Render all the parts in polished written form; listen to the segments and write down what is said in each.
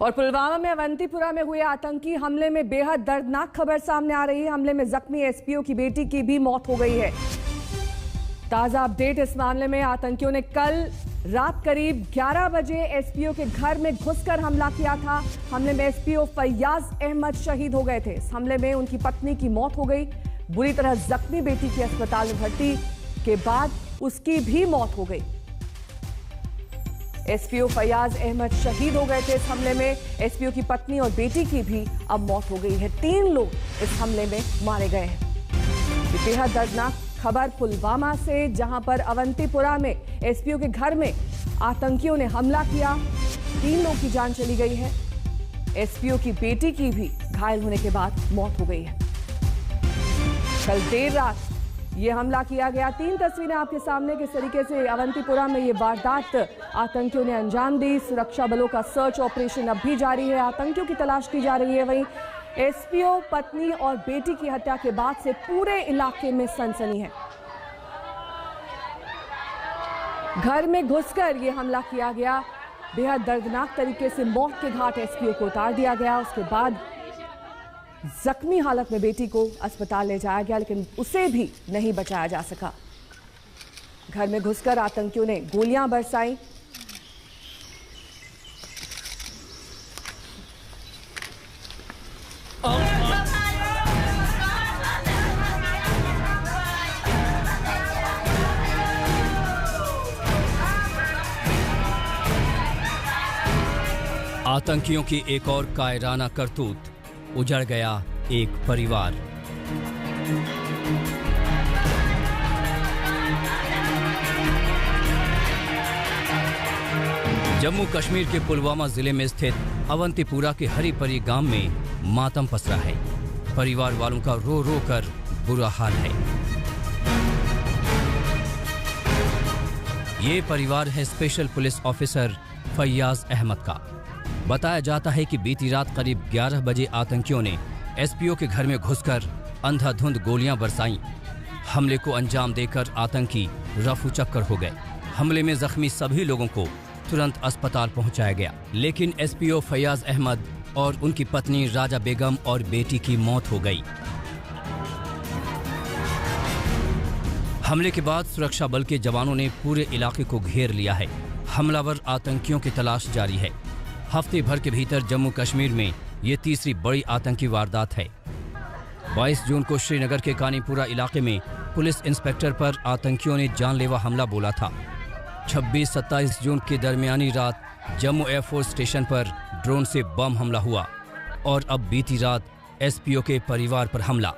और पुलवामा में अवंतीपुरा में हुए आतंकी हमले में बेहद दर्दनाक खबर सामने आ रही है। हमले में जख्मी एसपीओ की बेटी की भी मौत हो गई है। ताजा अपडेट इस मामले में, आतंकियों ने कल रात करीब 11 बजे एसपीओ के घर में घुसकर हमला किया था। हमले में एसपीओ फैयाज अहमद शहीद हो गए थे। इस हमले में उनकी पत्नी की मौत हो गई। बुरी तरह जख्मी बेटी की अस्पताल में भर्ती के बाद उसकी भी मौत हो गई। एसपीओ फैयाज अहमद शहीद हो गए थे इस हमले में। एसपीओ की पत्नी और बेटी की भी अब मौत हो गई है। 3 लोग इस हमले में मारे गए हैं। ये बेहद दर्दनाक खबर पुलवामा से, जहां पर अवंतीपुरा में एसपीओ के घर में आतंकियों ने हमला किया। 3 लोग की जान चली गई है। एसपीओ की बेटी की भी घायल होने के बाद मौत हो गई है। कल देर रात ये हमला किया गया। 3 तस्वीरें आपके सामने, किस तरीके से अवंतीपुरा में ये वारदात आतंकियों ने अंजाम दी। सुरक्षा बलों का सर्च ऑपरेशन अब भी जारी है। आतंकियों की तलाश की जा रही है। वहीं एसपीओ पत्नी और बेटी की हत्या के बाद से पूरे इलाके में सनसनी है। घर में घुसकर ये हमला किया गया। बेहद दर्दनाक तरीके से मौत के घाट एसपीओ को उतार दिया गया। उसके बाद जख्मी हालत में बेटी को अस्पताल ले जाया गया, लेकिन उसे भी नहीं बचाया जा सका। घर में घुसकर आतंकियों ने गोलियां बरसाई। आतंकियों की एक और कायराना करतूत, उजड़ गया एक परिवार। जम्मू कश्मीर के पुलवामा जिले में स्थित अवंतीपुरा के हरिपरी गांव में मातम पसरा है। परिवार वालों का रो रो कर बुरा हाल है। ये परिवार है special police officer Fayaz Ahmad का। बताया जाता है कि बीती रात करीब 11 बजे आतंकियों ने एसपीओ के घर में घुसकर अंधाधुंध गोलियां बरसाईं। हमले को अंजाम देकर आतंकी रफू चक्कर हो गए। हमले में जख्मी सभी लोगों को तुरंत अस्पताल पहुंचाया गया, लेकिन एसपीओ फैयाज अहमद और उनकी पत्नी राजा बेगम और बेटी की मौत हो गई। हमले के बाद सुरक्षा बल के जवानों ने पूरे इलाके को घेर लिया है। हमलावर आतंकियों की तलाश जारी है। हफ्ते भर के भीतर जम्मू कश्मीर में ये तीसरी बड़ी आतंकी वारदात है। 22 जून को श्रीनगर के कानीपुरा इलाके में पुलिस इंस्पेक्टर पर आतंकियों ने जानलेवा हमला बोला था। 26-27 जून की दरमियानी रात जम्मू एयरफोर्स स्टेशन पर ड्रोन से बम हमला हुआ और अब बीती रात एसपीओ के परिवार पर हमला।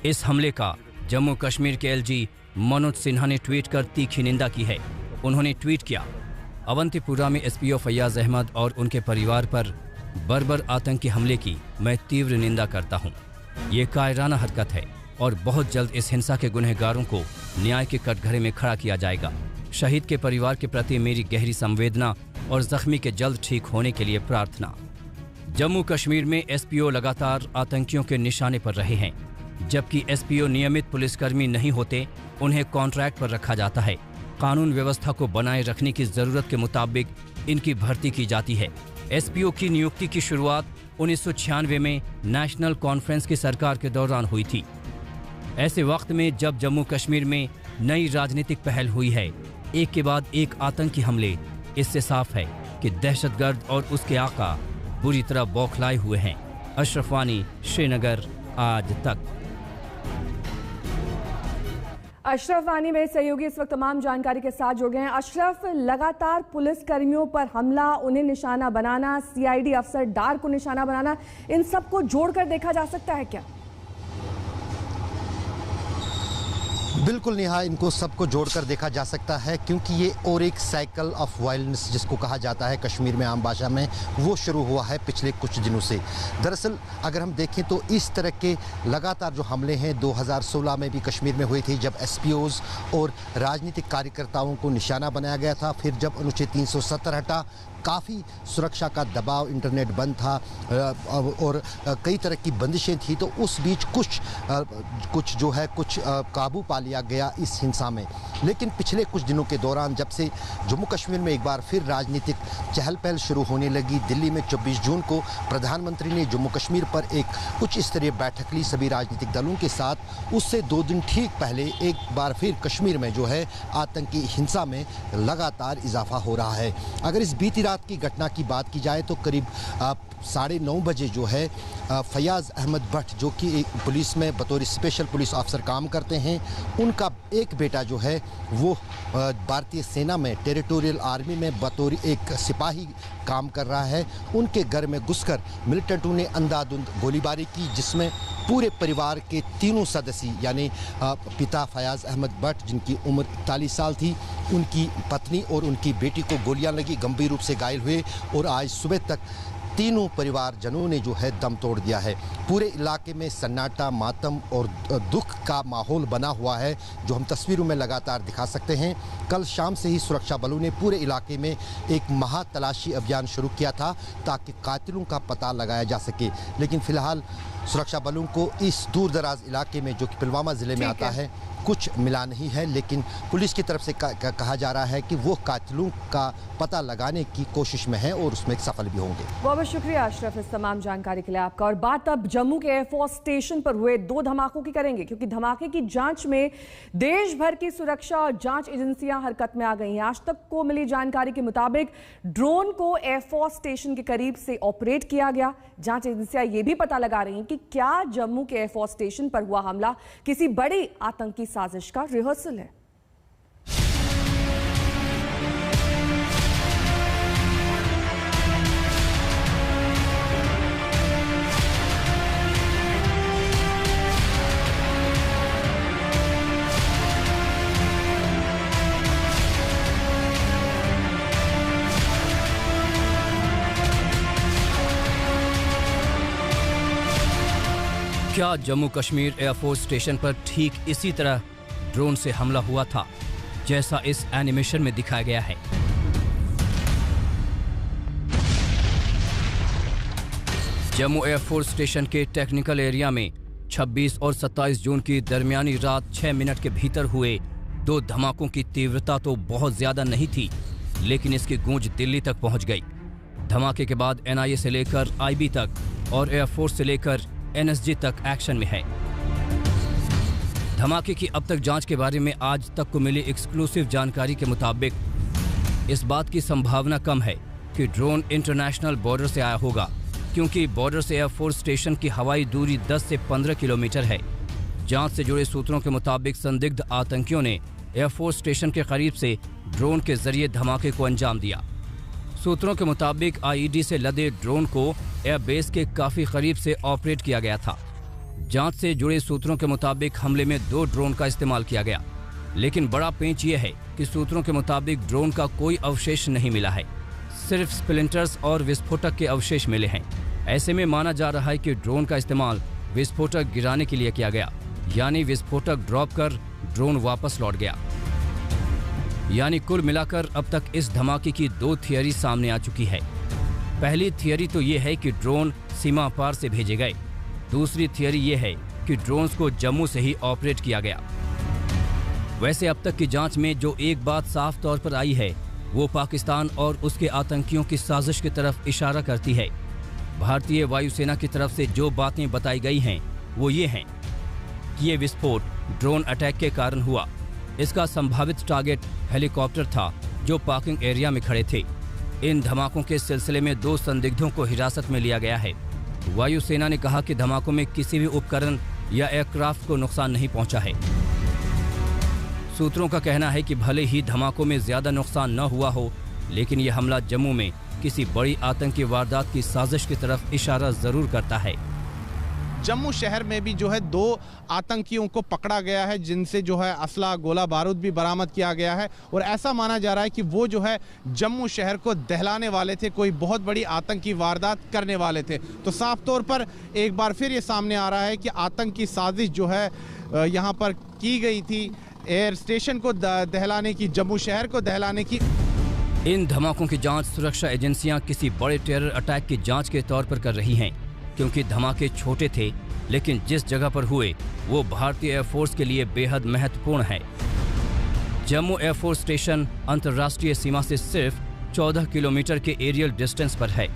इस हमले का जम्मू कश्मीर के एलजी मनोज सिन्हा ने ट्वीट कर तीखी निंदा की है। उन्होंने ट्वीट किया, अवंतीपुरा में एसपीओ फैयाज अहमद और उनके परिवार पर बर्बर आतंकी हमले की मैं तीव्र निंदा करता हूं। ये कायराना हरकत है और बहुत जल्द इस हिंसा के गुनहगारों को न्याय के कटघरे में खड़ा किया जाएगा। शहीद के परिवार के प्रति मेरी गहरी संवेदना और जख्मी के जल्द ठीक होने के लिए प्रार्थना। जम्मू कश्मीर में एसपीओ लगातार आतंकियों के निशाने पर रहे हैं। जबकि एसपीओ नियमित पुलिसकर्मी नहीं होते, उन्हें कॉन्ट्रैक्ट पर रखा जाता है। कानून व्यवस्था को बनाए रखने की जरूरत के मुताबिक इनकी भर्ती की जाती है। एसपीओ की नियुक्ति की शुरुआत 1996 में नेशनल कॉन्फ्रेंस की सरकार के दौरान हुई थी। ऐसे वक्त में जब जम्मू कश्मीर में नई राजनीतिक पहल हुई है, एक के बाद एक आतंकी हमले, इससे साफ है कि दहशतगर्द और उसके आका बुरी तरह बौखलाए हुए हैं। अशरफ वानी, श्रीनगर, आज तक। अशरफ वानी मेरे सहयोगी इस वक्त तमाम जानकारी के साथ जुड़ गए हैं। अशरफ, लगातार पुलिस कर्मियों पर हमला, उन्हें निशाना बनाना, सीआईडी अफसर डार को निशाना बनाना, इन सबको जोड़कर देखा जा सकता है क्या? बिल्कुल नेहा, इनको सबको जोड़कर देखा जा सकता है, क्योंकि ये और एक साइकिल ऑफ वायलेंस जिसको कहा जाता है कश्मीर में आम भाषा में, वो शुरू हुआ है पिछले कुछ दिनों से। दरअसल अगर हम देखें तो इस तरह के लगातार जो हमले हैं 2016 में भी कश्मीर में हुए थे, जब एसपीओज और राजनीतिक कार्यकर्ताओं को निशाना बनाया गया था। फिर जब अनुच्छेद 370 हटा, काफ़ी सुरक्षा का दबाव, इंटरनेट बंद था और कई तरह की बंदिशें थी, तो उस बीच कुछ जो है काबू पा लिया गया इस हिंसा में। लेकिन पिछले कुछ दिनों के दौरान जब से जम्मू कश्मीर में एक बार फिर राजनीतिक चहल पहल शुरू होने लगी, दिल्ली में 24 जून को प्रधानमंत्री ने जम्मू कश्मीर पर एक उच्च स्तरीय बैठक ली सभी राजनीतिक दलों के साथ। उससे 2 दिन ठीक पहले एक बार फिर कश्मीर में जो है आतंकी हिंसा में लगातार इजाफा हो रहा है। अगर इस बीती रात की घटना की बात की जाए तो करीब 9:30 बजे जो है फयाज़ अहमद भट्ट, जो कि एक पुलिस में बतौर स्पेशल पुलिस ऑफिसर काम करते हैं, उनका एक बेटा जो है वो भारतीय सेना में टेरिटोरियल आर्मी में बतौर एक सिपाही काम कर रहा है। उनके घर में घुसकर मिलिटेंटों ने अंधाधुंध गोलीबारी की, जिसमें पूरे परिवार के तीनों सदस्य यानी पिता फयाज़ अहमद भट्ट जिनकी उम्र 41 साल थी, उनकी पत्नी और उनकी बेटी को गोलियां लगी, गंभीर रूप से घायल हुए और आज सुबह तक तीनों परिवारजनों ने जो है दम तोड़ दिया है। पूरे इलाके में सन्नाटा, मातम और दुख का माहौल बना हुआ है, जो हम तस्वीरों में लगातार दिखा सकते हैं। कल शाम से ही सुरक्षा बलों ने पूरे इलाके में एक महातलाशी अभियान शुरू किया था ताकि कातिलों का पता लगाया जा सके, लेकिन फिलहाल सुरक्षा बलों को इस दूर दराज इलाके में जो कि पुलवामा ज़िले में आता है कुछ मिला नहीं है। लेकिन पुलिस की तरफ से कहा जा रहा है कि वो कातिलों का पता लगाने की कोशिश में है और उसमें सफल भी होंगे। बहुत शुक्रिया अशरफ इस तमाम जानकारी के लिए आपका। और बात अब जम्मू के एयरफोर्स स्टेशन पर हुए 2 धमाकों की करेंगे, क्योंकि धमाके की जांच में देश भर की सुरक्षा और जांच एजेंसियां हरकत में आ गई हैं। आज तक को मिली जानकारी के मुताबिक ड्रोन को एयरफोर्स स्टेशन के करीब से ऑपरेट किया गया। जांच एजेंसियां ये भी पता लगा रही हैं कि क्या जम्मू के एयरफोर्स स्टेशन पर हुआ हमला किसी बड़ी आतंकी साजिश का रिहर्सल है। क्या जम्मू कश्मीर एयरफोर्स स्टेशन पर ठीक इसी तरह ड्रोन से हमला हुआ था जैसा इस एनिमेशन में दिखाया गया है? जम्मू एयरफोर्स स्टेशन के टेक्निकल एरिया में 26 और 27 जून की दरमियानी रात 6 मिनट के भीतर हुए 2 धमाकों की तीव्रता तो बहुत ज्यादा नहीं थी, लेकिन इसकी गूंज दिल्ली तक पहुंच गई। धमाके के बाद NIA से लेकर IB तक और एयरफोर्स से लेकर NSG तक एक्शन में है। धमाके की अब तक जांच के बारे में आज तक को मिली एक्सक्लूसिव जानकारी के मुताबिक इस बात की संभावना कम है कि ड्रोन इंटरनेशनल बॉर्डर से आया होगा, क्योंकि बॉर्डर से एयरफोर्स स्टेशन की हवाई दूरी 10 से 15 किलोमीटर है। जांच से जुड़े सूत्रों के मुताबिक संदिग्ध आतंकियों ने एयरफोर्स स्टेशन के करीब से ड्रोन के जरिए धमाके को अंजाम दिया। सूत्रों के मुताबिक IED से लदे ड्रोन को एयरबेस के काफी करीब से ऑपरेट किया गया था। जांच से जुड़े सूत्रों के मुताबिक हमले में 2 ड्रोन का इस्तेमाल किया गया, लेकिन बड़ा पेंच ये है कि सूत्रों के मुताबिक ड्रोन का कोई अवशेष नहीं मिला है, सिर्फ स्प्लिंटर्स और विस्फोटक के अवशेष मिले हैं। ऐसे में माना जा रहा है कि ड्रोन का इस्तेमाल विस्फोटक गिराने के लिए किया गया, यानी विस्फोटक ड्रॉप कर ड्रोन वापस लौट गया। यानी कुल मिलाकर अब तक इस धमाके की 2 थियरी सामने आ चुकी है। पहली थियरी तो ये है कि ड्रोन सीमा पार से भेजे गए। दूसरी थियरी ये है कि ड्रोन्स को जम्मू से ही ऑपरेट किया गया। वैसे अब तक की जांच में जो एक बात साफ तौर पर आई है वो पाकिस्तान और उसके आतंकियों की साजिश की तरफ इशारा करती है। भारतीय वायुसेना की तरफ से जो बातें बताई गई हैं वो ये हैं कि ये विस्फोट ड्रोन अटैक के कारण हुआ। इसका संभावित टारगेट हेलीकॉप्टर था जो पार्किंग एरिया में खड़े थे। इन धमाकों के सिलसिले में 2 संदिग्धों को हिरासत में लिया गया है। वायुसेना ने कहा कि धमाकों में किसी भी उपकरण या एयरक्राफ्ट को नुकसान नहीं पहुंचा है। सूत्रों का कहना है कि भले ही धमाकों में ज्यादा नुकसान न हुआ हो, लेकिन यह हमला जम्मू में किसी बड़ी आतंकी वारदात की साजिश की तरफ इशारा जरूर करता है। जम्मू शहर में भी जो है 2 आतंकियों को पकड़ा गया है, जिनसे जो है असला गोला बारूद भी बरामद किया गया है और ऐसा माना जा रहा है कि वो जो है जम्मू शहर को दहलाने वाले थे, कोई बहुत बड़ी आतंकी वारदात करने वाले थे। तो साफ तौर पर एक बार फिर ये सामने आ रहा है कि आतंकी साजिश जो है यहाँ पर की गई थी, एयर स्टेशन को दहलाने की, जम्मू शहर को दहलाने की। इन धमाकों की जांच सुरक्षा एजेंसियां किसी बड़े टेरर अटैक की जांच के तौर पर कर रही हैं, क्योंकि धमाके छोटे थे, लेकिन जिस जगह पर हुए वो भारतीय एयरफोर्स के लिए बेहद महत्वपूर्ण है। जम्मू एयरफोर्स स्टेशन अंतर्राष्ट्रीय सीमा से सिर्फ 14 किलोमीटर के एरियल डिस्टेंस पर है।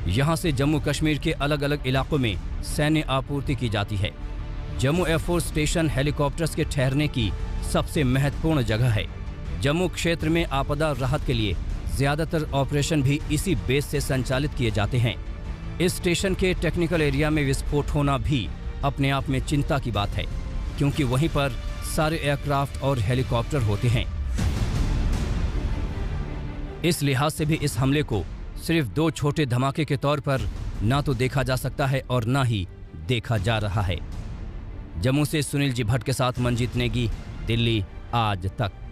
यहाँ से जम्मू कश्मीर के अलग अलग इलाकों में सैन्य आपूर्ति की जाती है। जम्मू एयरफोर्स स्टेशन हेलीकॉप्टर्स के ठहरने की सबसे महत्वपूर्ण जगह है। जम्मू क्षेत्र में आपदा राहत के लिए ज्यादातर ऑपरेशन भी इसी बेस से संचालित किए जाते हैं। इस स्टेशन के टेक्निकल एरिया में विस्फोट होना भी अपने आप में चिंता की बात है, क्योंकि वहीं पर सारे एयरक्राफ्ट और हेलीकॉप्टर होते हैं। इस लिहाज से भी इस हमले को सिर्फ 2 छोटे धमाके के तौर पर ना तो देखा जा सकता है और ना ही देखा जा रहा है। जम्मू से सुनील जी भट्ट के साथ मंजीत नेगी, दिल्ली आज तक।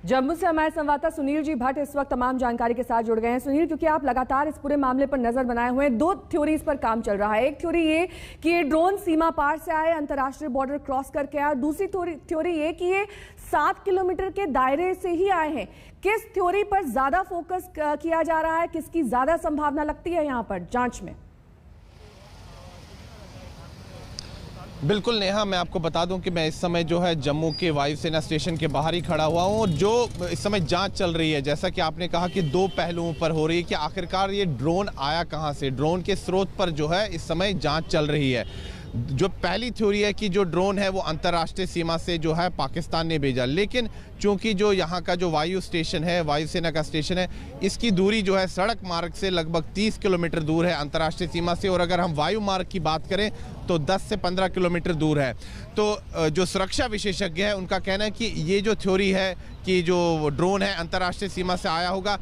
जम्मू से हमारे संवाददाता सुनील जी भट्ट इस वक्त तमाम जानकारी के साथ जुड़ गए हैं। सुनील, क्योंकि आप लगातार इस पूरे मामले पर नजर बनाए हुए हैं, 2 थ्योरीज पर काम चल रहा है। एक थ्योरी ये कि ये ड्रोन सीमा पार से आए, अंतर्राष्ट्रीय बॉर्डर क्रॉस करके आए, और दूसरी थ्योरी ये कि ये 7 किलोमीटर के दायरे से ही आए हैं। किस थ्योरी पर ज्यादा फोकस किया जा रहा है, किसकी ज्यादा संभावना लगती है यहाँ पर जांच में? बिल्कुल नेहा, मैं आपको बता दूं कि मैं इस समय जो है जम्मू के वायुसेना स्टेशन के बाहर ही खड़ा हुआ हूं, और जो इस समय जांच चल रही है, जैसा कि आपने कहा कि 2 पहलुओं पर हो रही है कि आखिरकार ये ड्रोन आया कहां से। ड्रोन के स्रोत पर जो है इस समय जांच चल रही है। जो पहली थ्योरी है कि जो ड्रोन है वो अंतर्राष्ट्रीय सीमा से जो है पाकिस्तान ने भेजा, लेकिन चूंकि जो यहाँ का जो वायु स्टेशन है, वायुसेना का स्टेशन है, इसकी दूरी जो है सड़क मार्ग से लगभग 30 किलोमीटर दूर है अंतर्राष्ट्रीय सीमा से, और अगर हम वायु मार्ग की बात करें तो 10 से 15 किलोमीटर दूर है। तो जो सुरक्षा विशेषज्ञ है उनका कहना है कि ये जो थ्योरी है कि जो ड्रोन है अंतर्राष्ट्रीय सीमा से आया होगा,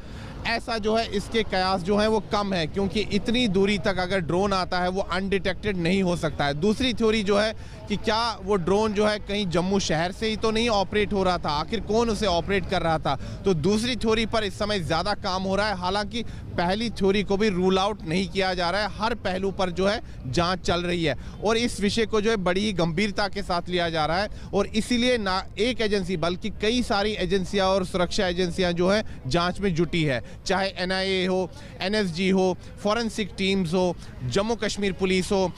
ऐसा जो है इसके कयास जो है वो कम है, क्योंकि इतनी दूरी तक अगर ड्रोन आता है वो अनडिटेक्टेड नहीं हो सकता है। दूसरी थ्योरी जो है कि क्या वो ड्रोन जो है कहीं जम्मू शहर से ही तो नहीं ऑपरेट हो रहा था, आखिर कौन उसे ऑपरेट कर रहा था। तो दूसरी थ्योरी पर इस समय ज़्यादा काम हो रहा है। हालांकि पहली थ्योरी को भी रूल आउट नहीं किया जा रहा है, हर पहलू पर जो है जांच चल रही है, और इस विषय को जो है बड़ी ही गंभीरता के साथ लिया जा रहा है। और इसीलिए ना एक एजेंसी बल्कि कई सारी एजेंसियां और सुरक्षा एजेंसियां जो है जांच में जुटी है, चाहे NIA हो, NSG हो, फॉरेंसिक टीम्स हो, जम्मू कश्मीर पुलिस हो,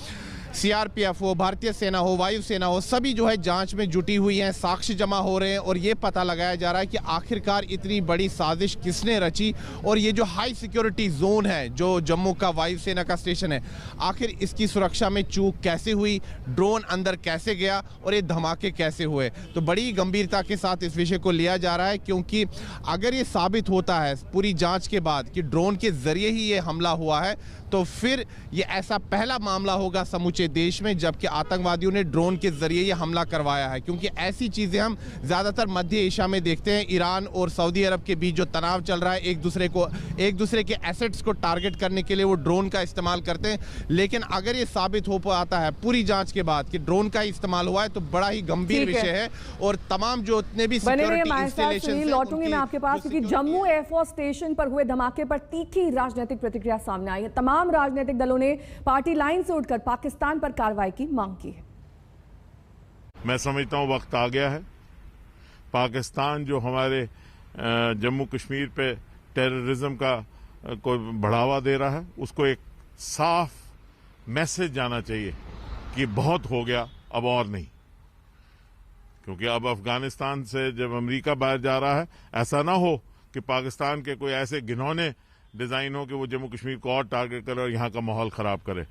CRPF हो, भारतीय सेना हो, वायुसेना हो, सभी जो है जांच में जुटी हुई हैं। साक्ष्य जमा हो रहे हैं और ये पता लगाया जा रहा है कि आखिरकार इतनी बड़ी साजिश किसने रची, और ये जो हाई सिक्योरिटी जोन है जो जम्मू का वायुसेना का स्टेशन है, आखिर इसकी सुरक्षा में चूक कैसे हुई, ड्रोन अंदर कैसे गया और ये धमाके कैसे हुए। तो बड़ी गंभीरता के साथ इस विषय को लिया जा रहा है, क्योंकि अगर ये साबित होता है पूरी जांच के बाद कि ड्रोन के जरिए ही ये हमला हुआ है, तो फिर ये ऐसा पहला मामला होगा समूचे देश में जबकि आतंकवादियों ने ड्रोन के जरिए ये हमला करवाया है। क्योंकि ऐसी चीजें हम ज्यादातर मध्य एशिया में देखते हैं, ईरान और सऊदी अरब के बीच जो तनाव चल रहा है, एक दूसरे के एसेट्स को टारगेट करने के लिए वो ड्रोन का इस्तेमाल करते हैं। लेकिन अगर ये साबित हो पाता है पूरी जांच के बाद कि ड्रोन का इस्तेमाल हुआ है, तो बड़ा ही गंभीर विषय है। और तमाम जो इतने भी सिक्योरिटी इंस्टॉलेशंस लौटूंगी मैं आपके पास, क्योंकि जम्मू एयरफोर्स स्टेशन पर हुए धमाके पर तीखी राजनीतिक प्रतिक्रिया सामने आई है। तमाम राजनीतिक दलों ने पार्टी लाइन से उठकर पाकिस्तान पर कार्रवाई की मांग की है। मैं समझता हूं वक्त आ गया है। पाकिस्तान जो हमारे जम्मू कश्मीर पे टेररिज्म का कोई बढ़ावा दे रहा है, उसको एक साफ मैसेज जाना चाहिए कि बहुत हो गया, अब और नहीं। क्योंकि अब अफगानिस्तान से जब अमेरिका बाहर जा रहा है, ऐसा ना हो कि पाकिस्तान के कोई ऐसे घिनौने डिजाइन हो कि वो जम्मू कश्मीर को और टारगेट करे और यहाँ का माहौल खराब करे।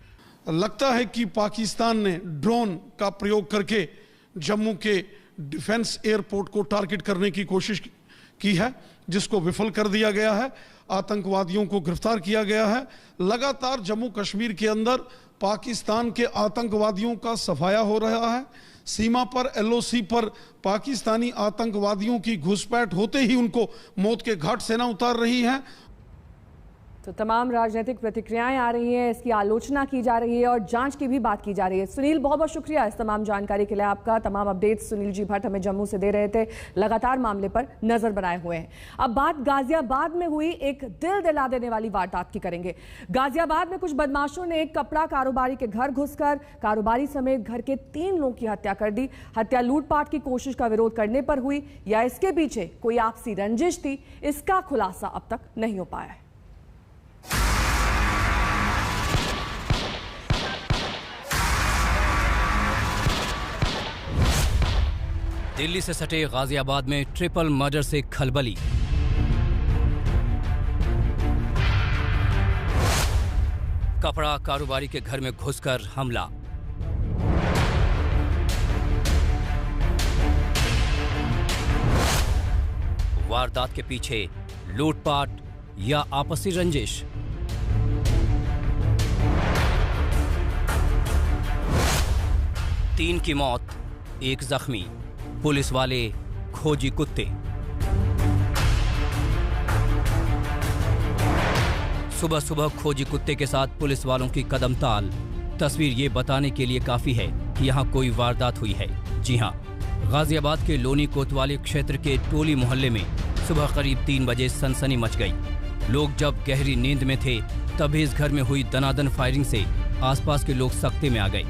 लगता है कि पाकिस्तान ने ड्रोन का प्रयोग करके जम्मू के डिफेंस एयरपोर्ट को टारगेट करने की कोशिश की है, जिसको विफल कर दिया गया है। आतंकवादियों को गिरफ्तार किया गया है। लगातार जम्मू कश्मीर के अंदर पाकिस्तान के आतंकवादियों का सफाया हो रहा है। सीमा पर LOC पर पाकिस्तानी आतंकवादियों की घुसपैठ होते ही उनको मौत के घाट सेना उतार रही है। तो तमाम राजनीतिक प्रतिक्रियाएं आ रही हैं, इसकी आलोचना की जा रही है और जांच की भी बात की जा रही है। सुनील, बहुत बहुत शुक्रिया इस तमाम जानकारी के लिए आपका। तमाम अपडेट्स सुनील जी भट्ट हमें जम्मू से दे रहे थे, लगातार मामले पर नजर बनाए हुए हैं। अब बात गाजियाबाद में हुई एक दिल दिला देने वाली वारदात की करेंगे। गाजियाबाद में कुछ बदमाशों ने एक कपड़ा कारोबारी के घर घुसकर कारोबारी समेत घर के 3 लोगों की हत्या कर दी। हत्या लूटपाट की कोशिश का विरोध करने पर हुई या इसके पीछे कोई आपसी रंजिश थी, इसका खुलासा अब तक नहीं हो पाया है। दिल्ली से सटे गाजियाबाद में ट्रिपल मर्डर से खलबली। कपड़ा कारोबारी के घर में घुसकर हमला। वारदात के पीछे लूटपाट या आपसी रंजिश। तीन की मौत, 1 जख्मी। पुलिस वाले खोजी कुत्ते। सुबह सुबह खोजी कुत्ते के साथ पुलिस वालों की कदम ताल। तस्वीर ये बताने के लिए काफी है कि यहाँ कोई वारदात हुई है। जी हाँ, गाजियाबाद के लोनी कोतवाली क्षेत्र के टोली मोहल्ले में सुबह करीब 3 बजे सनसनी मच गई। लोग जब गहरी नींद में थे तभी इस घर में हुई दनादन फायरिंग से आसपास के लोग सख्ते में आ गए।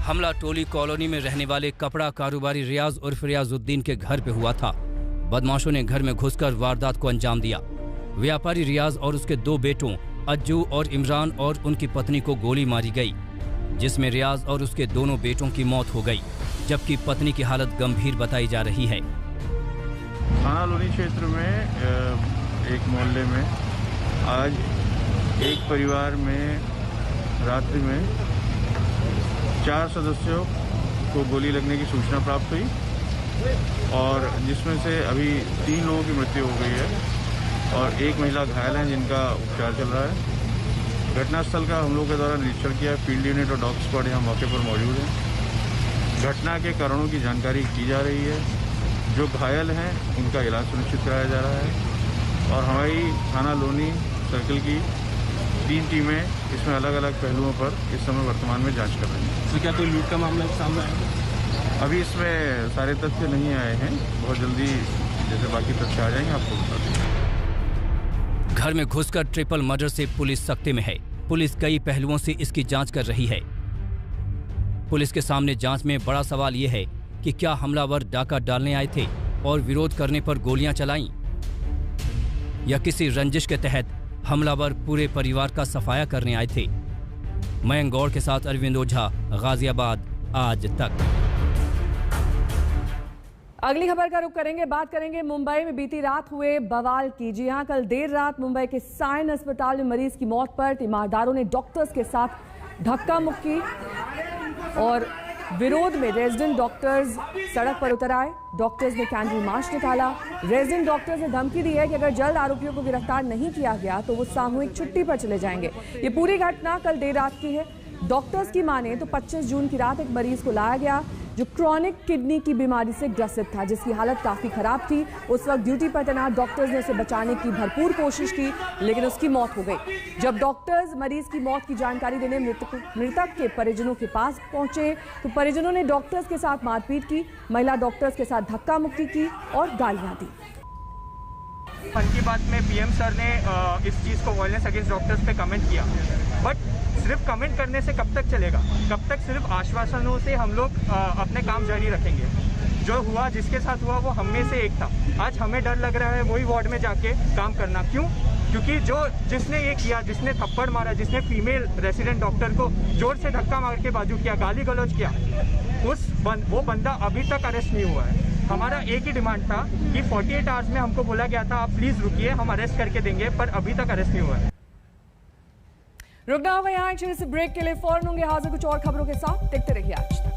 हमला टोली कॉलोनी में रहने वाले कपड़ा कारोबारी रियाज उर्फ रियाजुद्दीन के घर पे हुआ था। बदमाशों ने घर में घुसकर वारदात को अंजाम दिया। व्यापारी रियाज और उसके 2 बेटों अज्जू और इमरान और उनकी पत्नी को गोली मारी गई, जिसमें रियाज और उसके दोनों बेटों की मौत हो गई, जबकि पत्नी की हालत गंभीर बताई जा रही है। थाना लोनी क्षेत्र में एक मोहल्ले में आज एक परिवार में रात्रि में 4 सदस्यों को गोली लगने की सूचना प्राप्त हुई और जिसमें से अभी 3 लोगों की मृत्यु हो गई है और एक महिला घायल है जिनका उपचार चल रहा है। घटनास्थल का हम लोगों के द्वारा निरीक्षण किया। फील्ड यूनिट और डॉग स्क्वाड यहाँ मौके पर मौजूद है। घटना के कारणों की जानकारी की जा रही है। जो घायल हैं उनका इलाज सुनिश्चित कराया जा रहा है और हमारी थाना लोनी सर्किल की 3 टीमें इसमें अलग अलग पहलुओं पर इस समय वर्तमान में जांच कर रही हैं। तो क्या कोई लूट का मामला सामने आया? अभी इसमें सारे तथ्य नहीं आए हैं, बहुत जल्दी जैसे बाकी तथ्य आ जाएंगे आपको बता देंगे। घर में घुसकर ट्रिपल मर्डर से पुलिस सख्ते में है। पुलिस कई पहलुओं से इसकी जांच कर रही है। पुलिस के सामने जांच में बड़ा सवाल यह है कि क्या हमलावर डाका डालने आए थे और विरोध करने पर गोलियां चलाईं, या किसी रंजिश के तहत हमलावर पूरे परिवार का सफाया करने आए थे। मयंक गौड़ के साथ अरविंद ओझा, गाजियाबाद आज तक। अगली खबर का रुख करेंगे, बात करेंगे मुंबई में बीती रात हुए बवाल की। जी हां, कल देर रात मुंबई के साइन अस्पताल में मरीज की मौत पर तीमारदारों ने डॉक्टर्स के साथ धक्का मुक्की और विरोध में रेजिडेंट डॉक्टर्स सड़क पर उतर आए। डॉक्टर्स ने कैंडल मार्च निकाला। रेजिडेंट डॉक्टर्स ने धमकी दी है कि अगर जल्द आरोपियों को गिरफ्तार नहीं किया गया तो वो सामूहिक छुट्टी पर चले जाएंगे। ये पूरी घटना कल देर रात की है। डॉक्टर्स की माने तो 25 जून की रात एक मरीज को लाया गया जो क्रॉनिक किडनी की बीमारी से ग्रसित था, जिसकी हालत काफी खराब थी। उस वक्त ड्यूटी पर तैनात डॉक्टर्स ने उसे बचाने की भरपूर कोशिश की, लेकिन उसकी मौत हो गई। जब डॉक्टर्स मरीज की मौत की जानकारी देने मृतक के परिजनों के पास पहुंचे तो परिजनों ने डॉक्टर्स के साथ मारपीट की, महिला डॉक्टर्स के साथ धक्का मुक्की की और गालियां दी। मन की बात में पीएम सर ने इस चीज़ को वायलेंस अगेंस्ट डॉक्टर्स पे कमेंट किया, बट सिर्फ कमेंट करने से कब तक चलेगा? कब तक सिर्फ आश्वासनों से हम लोग अपने काम जारी रखेंगे? जो हुआ, जिसके साथ हुआ, वो हम में से एक था। आज हमें डर लग रहा है वही वार्ड में जाके काम करना। क्यों? क्योंकि जिसने ये किया, जिसने थप्पड़ मारा, जिसने फीमेल रेसिडेंट डॉक्टर को जोर से धक्का मार के बाजू किया, गाली गलौज किया, वो बंदा अभी तक अरेस्ट नहीं हुआ है। हमारा एक ही डिमांड था कि 48 आवर्स में हमको बोला गया था आप प्लीज रुकिए, हम अरेस्ट करके देंगे, पर अभी तक अरेस्ट नहीं हुआ है। रुकना होगा यहाँ। एक छोटे से ब्रेक के लिए फौरन होंगे हाजिर कुछ और खबरों के साथ। देखते रहिए आज तक।